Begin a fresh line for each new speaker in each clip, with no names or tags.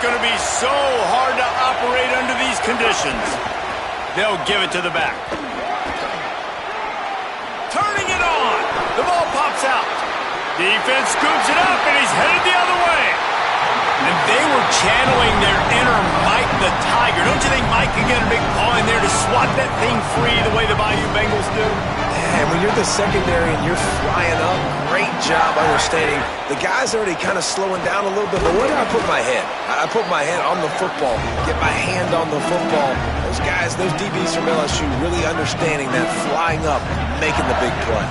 going to be so hard to operate under these conditions. They'll give it to the back. Turning it on. The ball pops out. Defense scoops it up, and he's headed the other way. And they were channeling their inner Mike the Tiger. Don't you think Mike can get a big paw in there to swat that thing free the way the Bayou Bengals do?
And when you're the secondary and you're flying up, great job understanding. The guy's already kind of slowing down a little bit, but where do I put my head? I put my head on the football, get my hand on the football. Those guys, those DBs from LSU really understanding that, flying up, making the big play.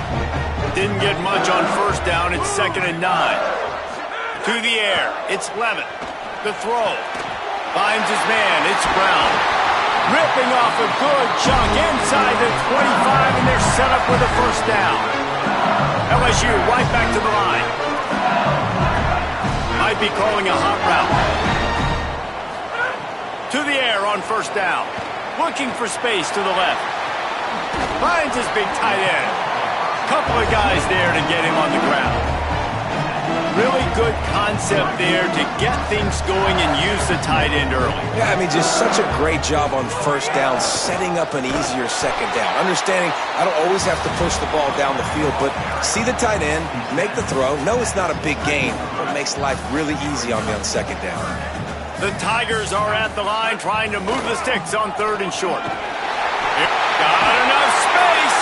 Didn't get much on first down. It's 2nd and 9. To the air. It's Levitt. The throw. Finds his man. It's Brown. Ripping off a good chunk inside the 25, and they're set up with a first down. LSU right back to the line. Might be calling a hot route. To the air on first down. Looking for space to the left. Finds his big tight end. Couple of guys there to get him on the ground. Really good concept there to get things going and use the tight end early.
Yeah, I mean, just such a great job on first down, setting up an easier second down. Understanding I don't always have to push the ball down the field, but see the tight end, make the throw. No, it's not a big gain, but it makes life really easy on me on second down.
The Tigers are at the line trying to move the sticks on 3rd and short. Got enough space.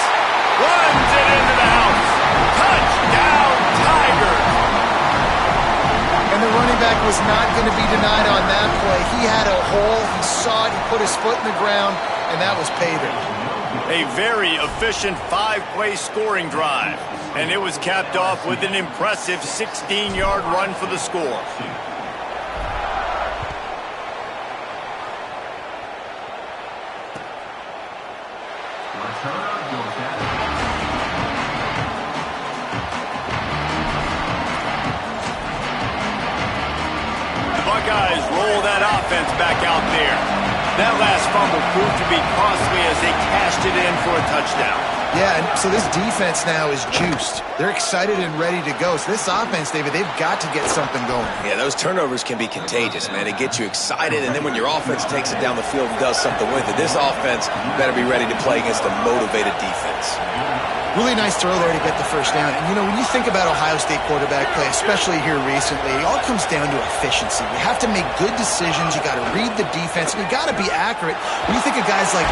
Runs it into the house. Touchdown, Tigers.
And the running back was not going to be denied on that play. He had a hole. He saw it. He put his foot in the ground, and that was pay dirt.
A very efficient 5-play scoring drive. And it was capped off with an impressive 16-yard run for the score. Buckeyes roll that offense back out there. That last fumble proved to be costly as they cashed it in for a touchdown.
Yeah, and so this defense now is juiced. They're excited and ready to go. So this offense, David, they've got to get something going.
Yeah, those turnovers can be contagious, man. They get you excited, and then when your offense takes it down the field and does something with it, this offense better be ready to play against a motivated defense.
Really nice throw there to get the first down. And, you know, when you think about Ohio State quarterback play, especially here recently, it all comes down to efficiency. You have to make good decisions. You got to read the defense, and you got to be accurate. When you think of guys like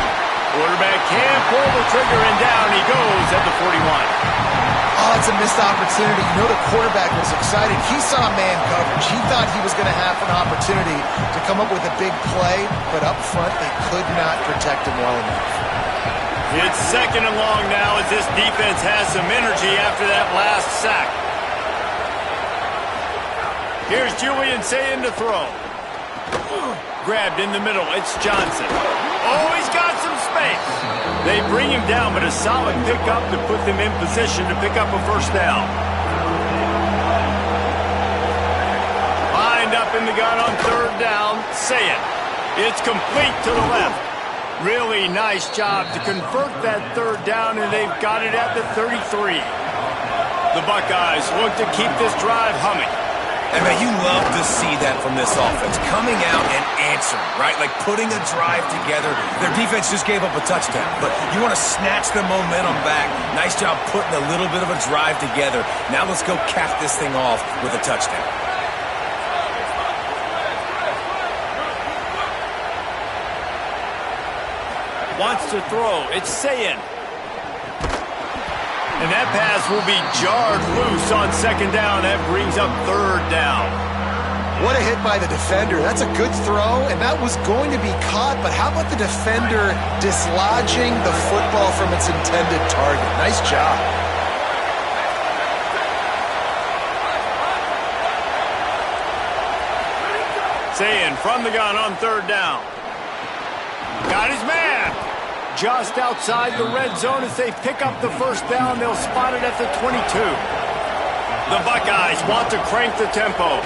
quarterback can't pull the trigger, and down he goes at the 41.
Oh, it's a missed opportunity. You know the quarterback was excited. He saw man coverage. He thought he was going to have an opportunity to come up with a big play, but up front they could not protect him well enough.
It's 2nd and long now as this defense has some energy after that last sack. Here's Julian Sayin to throw. Grabbed in the middle. It's Johnson. Oh, he's got some space. They bring him down, but a solid pickup to put them in position to pick up a first down. Lined up in the gun on 3rd down. Sayin. It's complete to the left. Really nice job to convert that 3rd down, and they've got it at the 33. The Buckeyes look to keep this drive humming.
And, man, you love to see that from this offense. Coming out and answering, right? Like putting a drive together. Their defense just gave up a touchdown, but you want to snatch the momentum back. Nice job putting a little bit of a drive together. Now let's go cap this thing off with a touchdown.
Wants to throw. It's Sayin. And that pass will be jarred loose on 2nd down. That brings up 3rd down.
What a hit by the defender. That's a good throw, and that was going to be caught, but how about the defender dislodging the football from its intended target? Nice job.
Sayin from the gun on 3rd down. Got his man. Just outside the red zone as they pick up the first down. They'll spot it at the 22. The Buckeyes want to crank the tempo.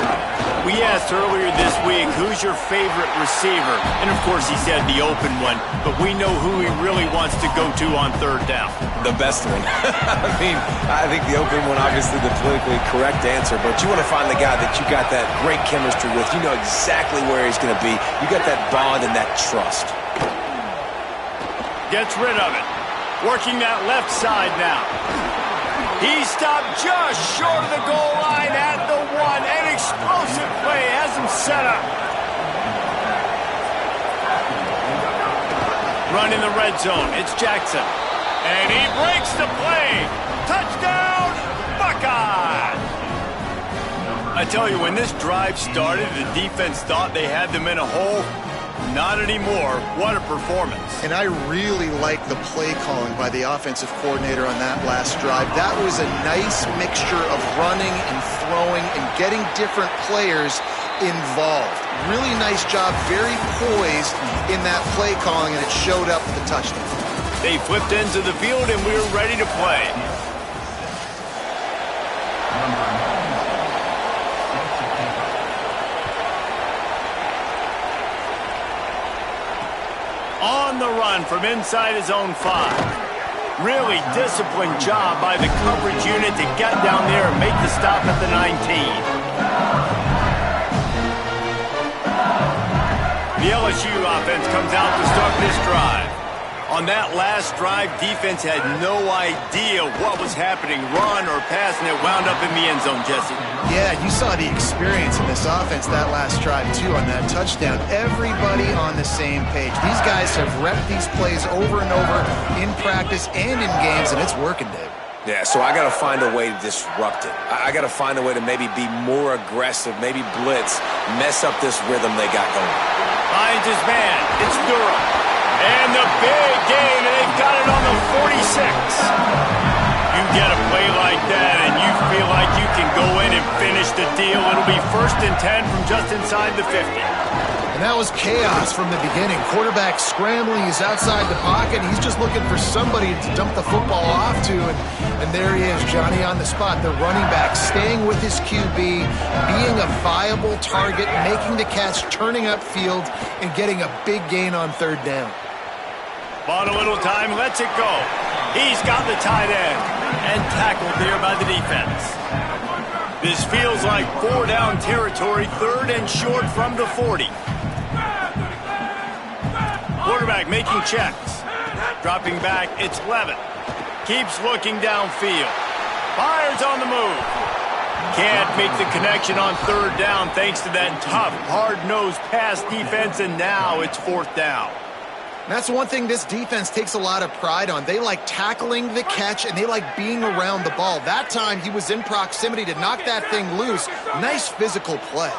We asked earlier this week, who's your favorite receiver? And, of course, he said the open one, but we know who he really wants to go to on third down.
The best one. I think the open one, obviously the politically correct answer, but you want to find the guy that you got that great chemistry with. You know exactly where he's going to be. You got that bond and that trust.
Gets rid of it. Working that left side now. He stopped just short of the goal line at the 1. An explosive play has him set up. Run in the red zone. It's Jackson. And he breaks the play. Touchdown, Buckeyes! I tell you, when this drive started, the defense thought they had them in a hole. Not anymore. What a performance.
And I really like the play calling by the offensive coordinator on that last drive. That was a nice mixture of running and throwing and getting different players involved. Really nice job, very poised in that play calling, and it showed up with the touchdown.
They flipped into the field, and we were ready to play. On the run from inside his own 5. Really disciplined job by the coverage unit to get down there and make the stop at the 19. The LSU offense comes out to start this drive. On that last drive, defense had no idea what was happening, run or pass, and it wound up in the end zone, Jesse.
Yeah, you saw the experience in this offense that last drive, too, on that touchdown. Everybody on the same page. These guys have repped these plays over and over in practice and in games, and it's working, Dave.
Yeah, so I got to find a way to disrupt it. I got to find a way to maybe be more aggressive, maybe blitz, mess up this rhythm they got going.
Finds his man. It's Durham. And the big gain, and they've got it on the 46. You get a play like that, and you feel like you can go in and finish the deal. It'll be 1st and 10 from just inside the 50.
And that was chaos from the beginning. Quarterback scrambling, he's outside the pocket. He's just looking for somebody to dump the football off to, and there he is, Johnny on the spot. The running back staying with his QB, being a viable target, making the catch, turning upfield, and getting a big gain on third down.
Bought a little time, lets it go. He's got the tight end and tackled there by the defense. This feels like 4-down territory, 3rd and short from the 40. Quarterback making checks. Dropping back, it's Levin. Keeps looking downfield. Fires on the move. Can't make the connection on 3rd down thanks to that tough, hard-nosed pass defense, and now it's 4th down.
That's one thing this defense takes a lot of pride on. They like tackling the catch, and they like being around the ball. That time, he was in proximity to knock that thing loose. Nice physical play.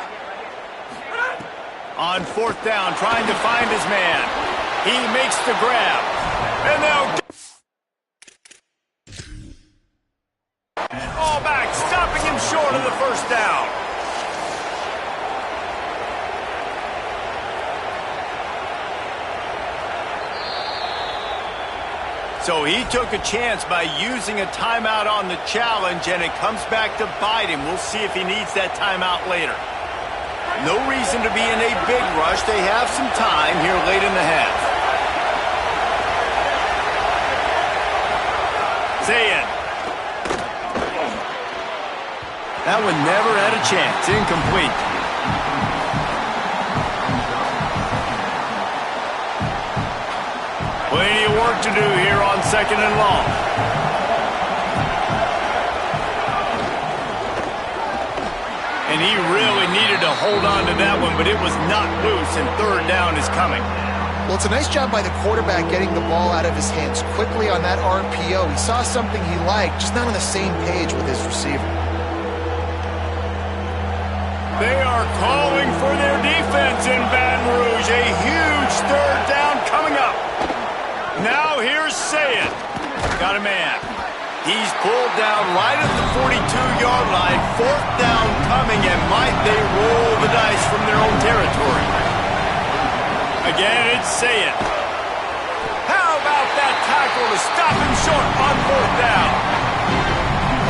On 4th down, trying to find his man. He makes the grab. And now... all back, stopping him short of the 1st down. So he took a chance by using a timeout on the challenge, and it comes back to bite him. We'll see if he needs that timeout later. No reason to be in a big rush. They have some time here late in the half. Zayn. That one never had a chance. Incomplete. Plenty of work to do here on 2nd and long. And he really needed to hold on to that one, but it was not loose, and 3rd down is coming.
Well, it's a nice job by the quarterback getting the ball out of his hands quickly on that RPO. He saw something he liked, just not on the same page with his receiver.
They are calling for their defense in Baton Rouge. A huge 3rd down coming up. Now here's Sayed. Got a man. He's pulled down right at the 42-yard line. 4th down coming, and might they roll the dice from their own territory. Again, it's Sayed. How about that tackle to stop him short on 4th down?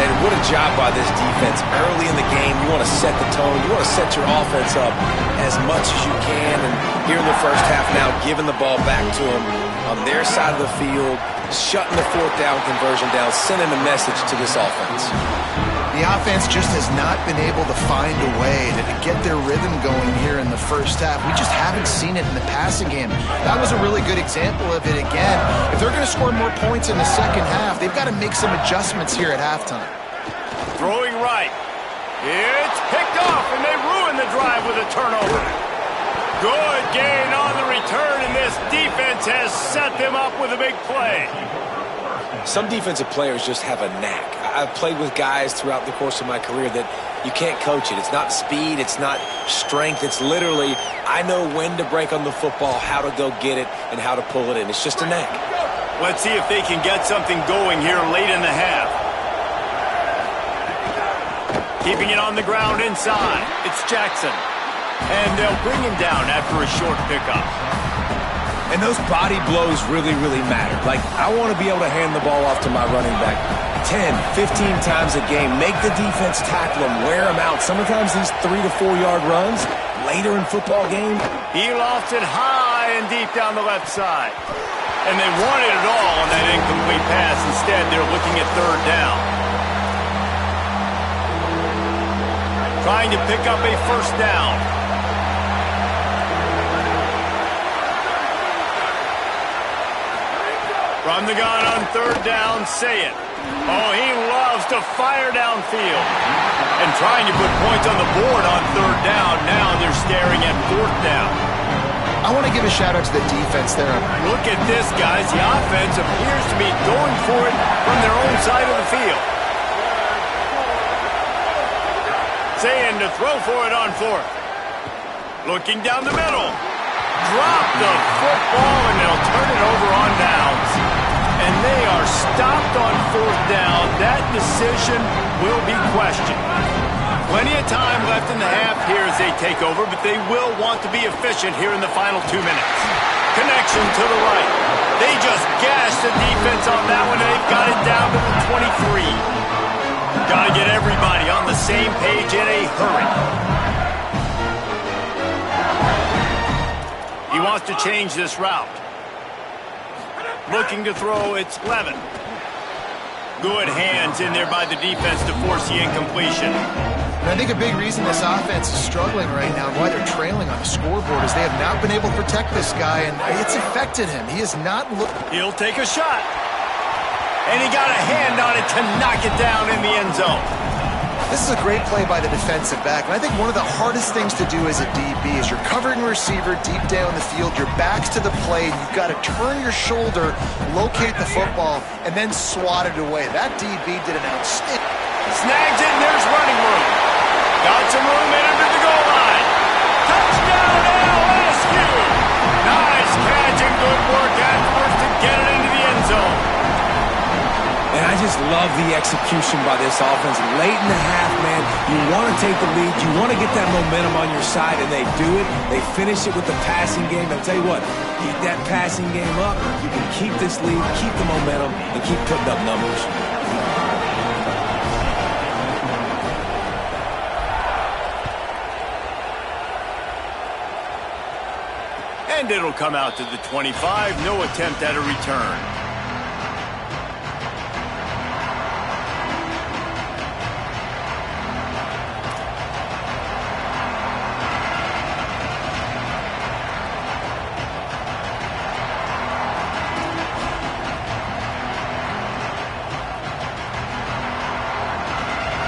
And What a job by this defense. Early in the game, you want to set the tone. You want to set your offense up as much as you can. And here in the first half now, giving the ball back to them on their side of the field, shutting the fourth down conversion down, sending a message to this offense.
The offense just has not been able to find a way to get their rhythm going here in the first half. We just haven't seen it in the passing game. That was a really good example of it again. If they're going to score more points in the second half, they've got to make some adjustments here at halftime.
Throwing right. It's picked off, and they ruin the drive with a turnover. Good gain on the return, and this defense has set them up with a big play.
Some defensive players just have a knack. I've played with guys throughout the course of my career that you can't coach it. It's not speed. It's not strength. It's literally, I know when to break on the football, how to go get it, and how to pull it in. It's just a knack.
Let's see if they can get something going here late in the half. Keeping it on the ground inside. It's Jackson. And they'll bring him down after a short pickup.
And those body blows really, really matter. Like, I want to be able to hand the ball off to my running back 10, 15 times a game. Make the defense tackle him, wear him out. Sometimes these 3 to 4 yard runs later in football game.
He lost it high and deep down the left side. And they wanted it all on that incomplete pass. Instead, they're looking at third down. Trying to pick up a first down. From the gun on third down, say it. Oh, he loves to fire downfield. And trying to put points on the board on third down. Now they're staring at fourth down.
I want to give a shout-out to the defense there.
Look at this, guys. The offense appears to be going for it from their own side of the field. Saying to throw for it on fourth. Looking down the middle. Drop the football, and they'll turn it over on downs. And they are stopped on fourth down. That decision will be questioned. Plenty of time left in the half here as they take over, but they will want to be efficient here in the final 2 minutes. Connection to the right. They just gashed the defense on that one, and they've got it down to the 23. Got to get everybody on the same page in a hurry. He wants to change this route. Looking to throw, it's Levin. Good hands in there by the defense to force the incompletion.
And I think a big reason this offense is struggling right now and why they're trailing on the scoreboard is they have not been able to protect this guy, and it's affected him. He has not looked...
He'll take a shot. And he got a hand on it to knock it down in the end zone.
This is a great play by the defensive back, and I think one of the hardest things to do as a DB is you're covering a receiver deep down the field, your back's to the play, and you've got to turn your shoulder, locate the football, and then swat it away. That DB did an outstanding...
Snags it, and there's running room. Got some room in under the goal line. Touchdown, LSU! Nice catch and good work afterwards to get it into the end zone.
And I just love the execution by this offense. Late in the half, man, you want to take the lead. You want to get that momentum on your side, and they do it. They finish it with the passing game. I'll tell you what, keep that passing game up. You can keep this lead, keep the momentum, and keep putting up numbers.
And it'll come out to the 25. No attempt at a return.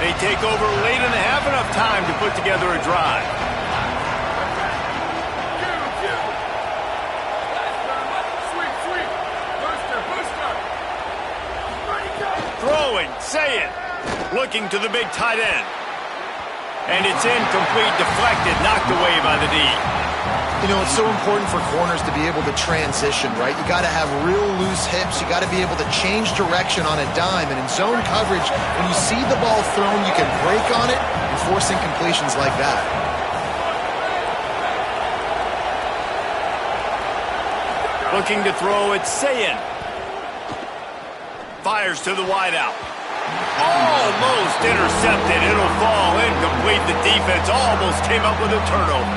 They take over late in the half, enough time to put together a drive. Throwing, say it. Looking to the big tight end. And it's incomplete, deflected, knocked away by the D.
You know, it's so important for corners to be able to transition, right? You got to have real loose hips. You got to be able to change direction on a dime. And in zone coverage, when you see the ball thrown, you can break on it and force incompletions like that.
Looking to throw, it's Sayin. Fires to the wideout. Almost intercepted. It'll fall incomplete. The defense almost came up with a turnover.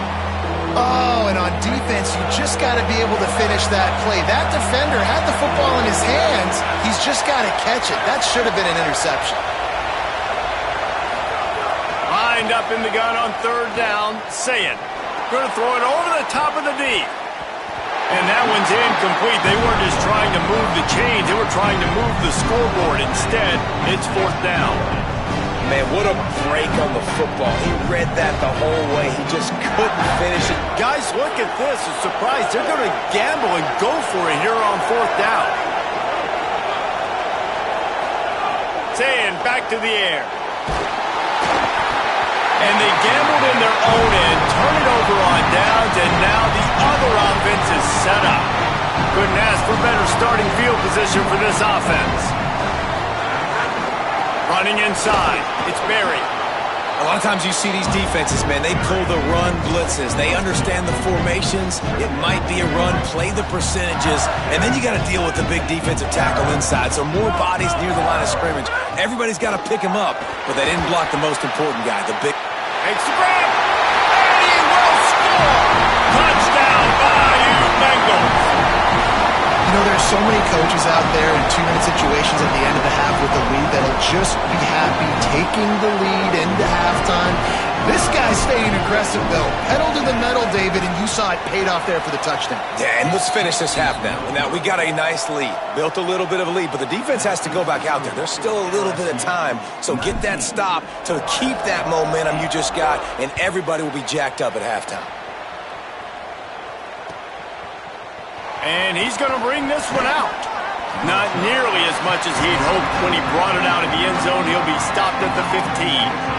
Oh, and on defense, you just got to be able to finish that play. That defender had the football in his hands. He's just got to catch it. That should have been an interception.
Lined up in the gun on third down. Saying, going to throw it over the top of the D. And that one's incomplete. They weren't just trying to move the chains. They were trying to move the scoreboard. Instead, it's fourth down.
Man, what a break on the football. He read that the whole way. He just couldn't finish it.
Guys, look at this. I'm surprised. They're going to gamble and go for it here on fourth down. Saying, back to the air. And they gambled in their own end, turn it over on downs, and now the other offense is set up. Couldn't ask for better starting field position for this offense. Running inside, it's Barry.
A lot of times you see these defenses, man, they pull the run blitzes. They understand the formations. It might be a run, play the percentages, and then you got to deal with the big defensive tackle inside. So more bodies near the line of scrimmage. Everybody's got to pick him up, but they didn't block the most important guy, the big.
Makes the grab, and he will score. Touchdown, Bayou Bengals.
You know, there's so many coaches out there in two-minute situations at the end of the half with the lead that'll just be happy taking the lead into halftime. This guy's staying aggressive, though. Pedal to the metal, David, and you saw it paid off there for the touchdown.
Yeah, and let's finish this half now. Now, we got a nice lead. Built a little bit of a lead, but the defense has to go back out there. There's still a little bit of time, so get that stop to keep that momentum you just got, and everybody will be jacked up at halftime.
And he's going to bring this one out. Not nearly as much as he'd hoped when he brought it out of the end zone. He'll be stopped at the 15.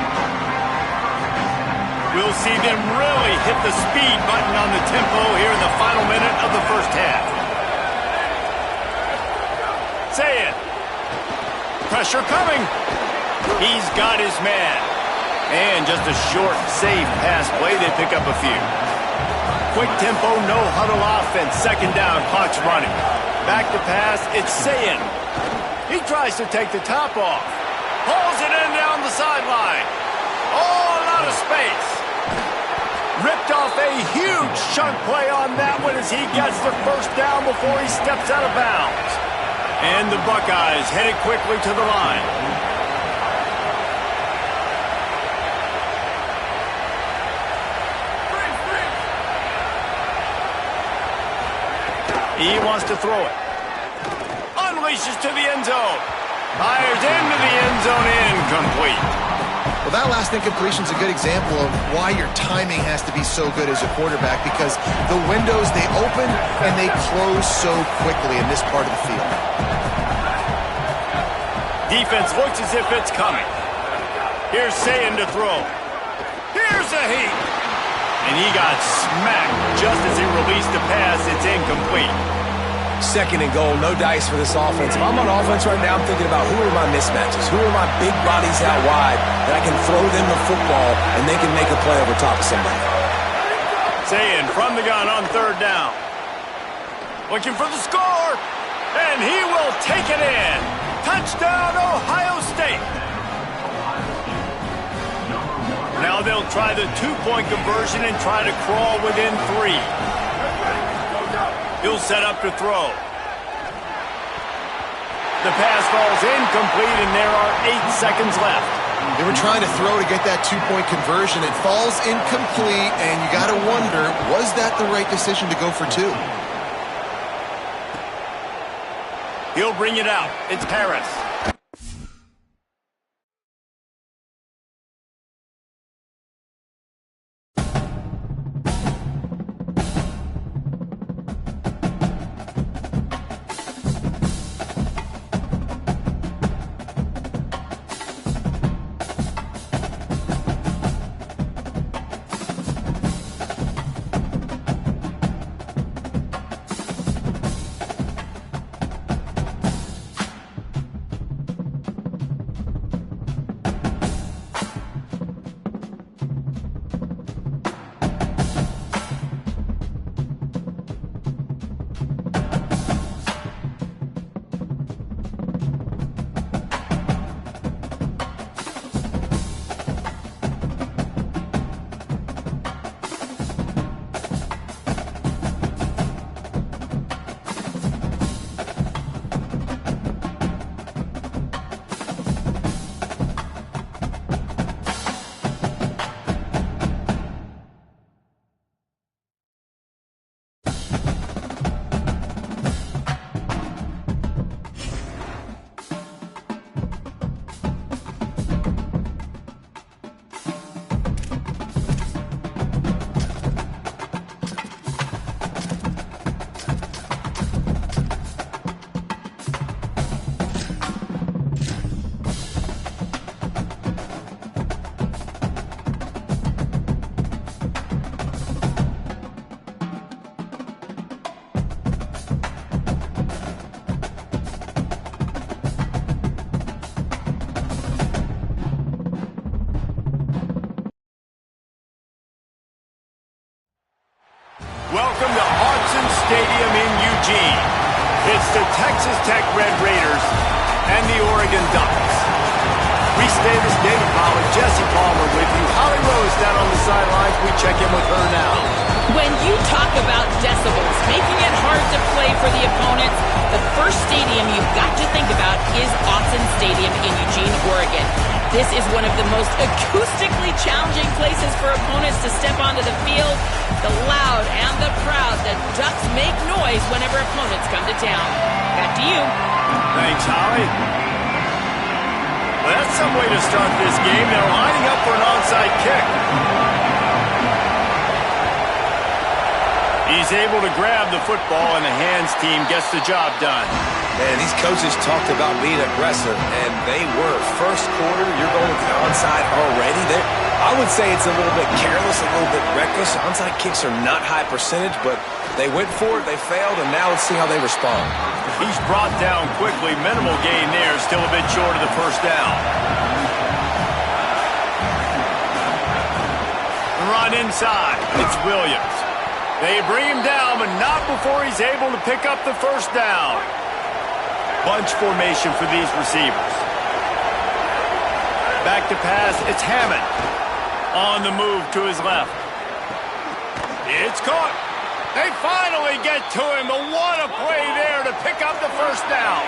We'll see them really hit the speed button on the tempo here in the final minute of the first half. Say it. Pressure coming. He's got his man. And just a short, safe pass play. They pick up a few. Quick tempo, no huddle offense. Second down, clock's running. Back to pass, it's Sayin. He tries to take the top off. Pulls it in down the sideline. All out of space. Ripped off a huge chunk play on that one as he gets the first down before he steps out of bounds. And the Buckeyes headed quickly to the line. He wants to throw it. Unleashes to the end zone. Fires into the end zone, incomplete.
Well, that last incompletion is a good example of why your timing has to be so good as a quarterback, because the windows, they open and they close so quickly in this part of the field.
Defense looks as if it's coming. Here's Sayin to throw. Here's a heat. And he got smacked just as he released the pass. It's incomplete.
Second and goal, no dice for this offense. If I'm on offense right now, I'm thinking about who are my mismatches? Who are my big bodies out wide that I can throw them the football and they can make a play over top of somebody?
Sayin from the gun on third down. Looking for the score. And he will take it in. Touchdown, Ohio State. Now they'll try the two-point conversion and try to crawl within 3. He'll set up to throw. The pass falls incomplete, and there are 8 seconds left.
They were trying to throw to get that two-point conversion. It falls incomplete, and you got to wonder, was that the right decision to go for 2?
He'll bring it out. It's Harris. Welcome to Autzen Stadium in Eugene. It's the Texas Tech Red Raiders and the Oregon Ducks. Reese Davis, David Pollack, Jesse Palmer with you. Holly Rose down on the sidelines. We check in with her now.
When you talk about decibels, making it hard to play for the opponents, the first stadium you've got to think about is Autzen Stadium in Eugene, Oregon. This is one of the most acoustically challenging places for opponents to step onto the field. The loud and the proud, the Ducks make noise whenever opponents come to town. Back to you.
Thanks, Holly. Well, that's some way to start this game. They're lining up for an onside kick. He's able to grab the football, and the hands team gets the job done.
Man, these coaches talked about being aggressive, and they were. First quarter, you're going with the onside already. I would say it's a little bit careless, a little bit reckless. Onside kicks are not high percentage, but they went for it, they failed, and now let's see how they respond.
He's brought down quickly. Minimal gain there, still a bit short of the first down. Run inside. It's Williams. They bring him down, but not before he's able to pick up the first down. Bunch formation for these receivers. Back to pass, it's Hammond. On the move to his left. It's caught. They finally get to him, but what a play there to pick up the first down.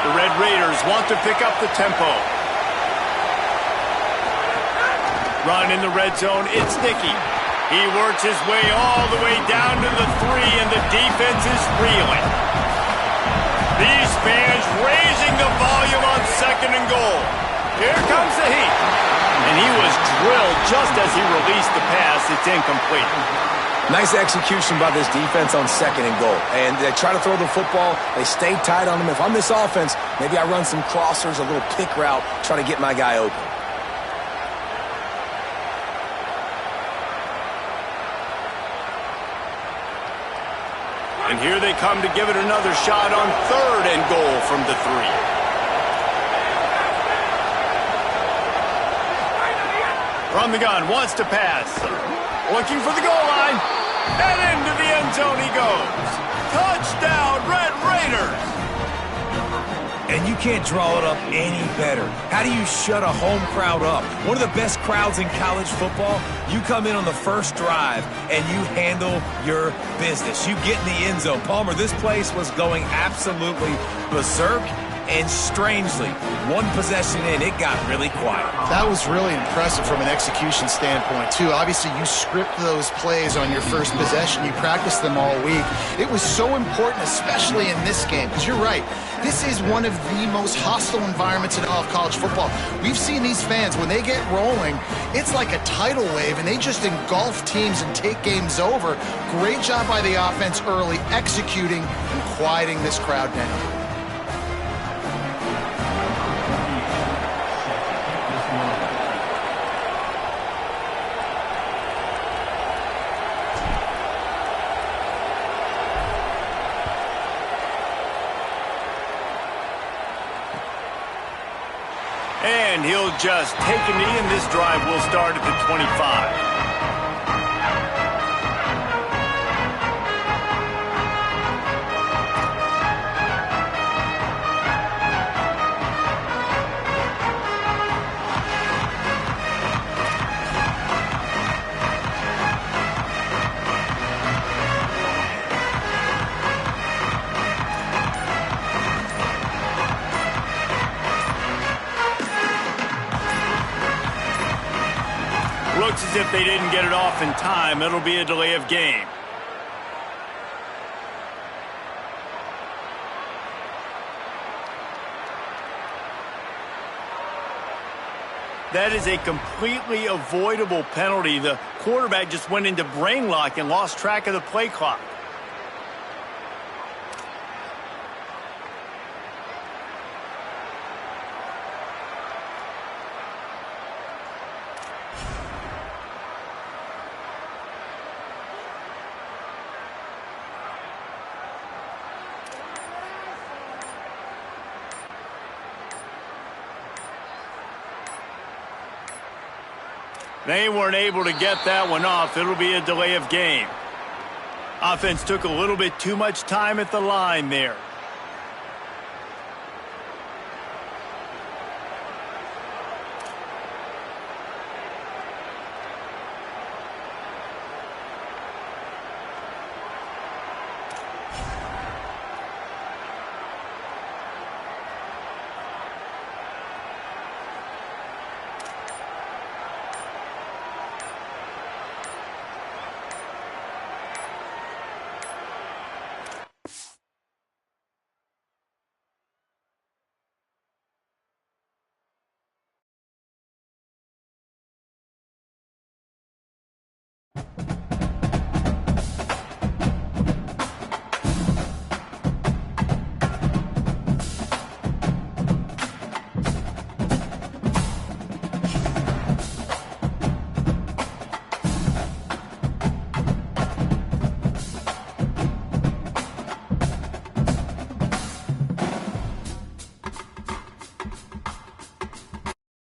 The Red Raiders want to pick up the tempo. Run in the red zone, it's Nicky. He works his way all the way down to the 3, and the defense is reeling. These fans raising the volume on 2nd and goal. Here comes the heat. And he was drilled just as he released the pass. It's incomplete.
Nice execution by this defense on 2nd and goal. And they try to throw the football. They stay tight on him. If I'm this offense, maybe I run some crossers, a little pick route, try to get my guy open.
And here they come to give it another shot on 3rd and goal from the 3. From the gun, wants to pass. Looking for the goal line. And into the end zone he goes. Touchdown, Red Raiders!
And you can't draw it up any better. How do you shut a home crowd up? One of the best crowds in college football. You come in on the first drive, and you handle your business. You get in the end zone. Palmer, this place was going absolutely berserk, and strangely, one possession in, it got really quiet.
That was really impressive from an execution standpoint, too. Obviously, you script those plays on your first possession. You practice them all week. It was so important, especially in this game, because you're right. This is one of the most hostile environments in all of college football. We've seen these fans, when they get rolling, it's like a tidal wave, and they just engulf teams and take games over. Great job by the offense early, executing and quieting this crowd down.
And he'll just take a knee, and this drive will start at the 25. Looks as if they didn't get it off in time. It'll be a delay of game. That is a completely avoidable penalty. The quarterback just went into brain lock and lost track of the play clock. They weren't able to get that one off. It'll be a delay of game. Offense took a little bit too much time at the line there.